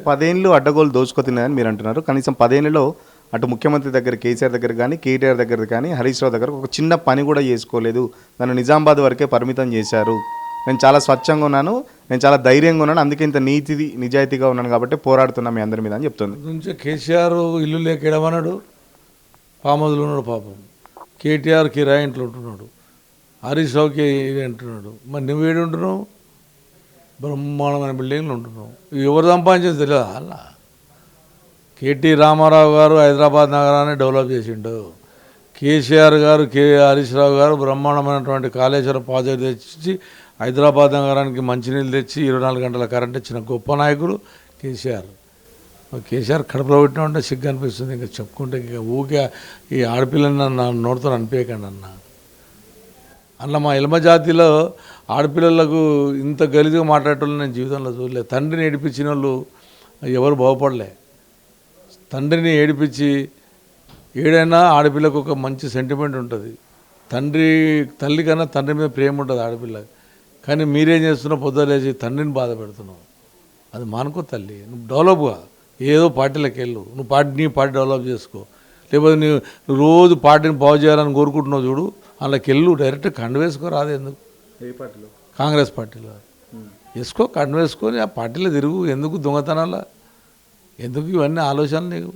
10 ఏళ్ళు అడ్డగోలు దోచుకో తిన్నాయని మీరు అంటున్నారు. కనీసం 10 ఏళ్లలో అటు ముఖ్యమంత్రి దగ్గర కేసీఆర్ దగ్గర కానీ, కేటీఆర్ దగ్గర కానీ, హరీష్ రావు దగ్గర ఒక చిన్న పని కూడా చేసుకోలేదు. నన్ను నిజామాబాద్ వరకే పరిమితం చేశారు. నేను చాలా స్వచ్ఛంగా ఉన్నాను, నేను చాలా ధైర్యంగా ఉన్నాను, అందుకే ఇంత నిజాయితీగా ఉన్నాను కాబట్టి పోరాడుతున్నా మీ అందరి మీద అని చెప్తుంది. నుంచే కేసీఆర్ ఇల్లు లేకేడమన్నాడు, పామదులు ఉన్నాడు పాపం. కేటీఆర్ కిరాయి ఇంట్లో ఉంటున్నాడు, హరీష్ రావుకి ఇది అంటున్నాడు. మరి నువ్వు ఏడు ఉంటున్నావు? బ్రహ్మాండమైన బిల్డింగ్లు ఉంటున్నావు. ఎవరు సంపాదించేది తెలియదా? అలా కేటీ రామారావు గారు హైదరాబాద్ నగరాన్ని డెవలప్ చేసిండు. కేసీఆర్ గారు, హరీష్ రావు గారు బ్రహ్మాండమైనటువంటి కాళేశ్వరం ప్రాజెక్ట్ తెచ్చి హైదరాబాద్ నగరానికి మంచినీళ్ళు తెచ్చి 24 గంటల కరెంట్ ఇచ్చిన గొప్ప నాయకుడు కేసీఆర్. కేసీఆర్ కడుపులో పెట్టినా ఉంటే సిగ్గు అనిపిస్తుంది. ఇంకా చెప్పుకుంటే ఇంకా ఊకే ఈ ఆడపిల్లని నా నోటితో అనిపించకండి అన్న. అట్లా మా ఎల్మ జాతిలో ఆడపిల్లలకు ఇంత గలీజుగా మాట్లాడేటోళ్ళు నేను జీవితంలో చూడలేదు. తండ్రిని ఏడిపించిన వాళ్ళు ఎవరు బాగుపడలే. తండ్రిని ఏడిపించి ఏడైనా ఆడపిల్లకు ఒక మంచి సెంటిమెంట్ ఉంటుంది. తల్లి కన్నా తండ్రి మీద ప్రేమ ఉంటుంది ఆడపిల్లకి. కానీ మీరేం చేస్తున్నావు? పొద్దులేసి తండ్రిని బాధ పెడుతున్నావు. అది మానుకో తల్లి. నువ్వు డెవలప్గా ఏదో పార్టీలకు వెళ్ళు, నీ పార్టీ డెవలప్ చేసుకో. లేకపోతే నువ్వు రోజు పార్టీని బాగు చేయాలని కోరుకుంటున్నావు చూడు, అందులోకి వెళ్ళు. డైరెక్ట్ కండు వేసుకో. రాదు ఎందుకు? ఏ పార్టీలో? కాంగ్రెస్ పార్టీలో వేసుకో. కండు వేసుకొని ఆ పార్టీలో తిరుగు. ఎందుకు దొంగతనాల? ఎందుకు ఇవన్నీ ఆలోచనలు నీకు?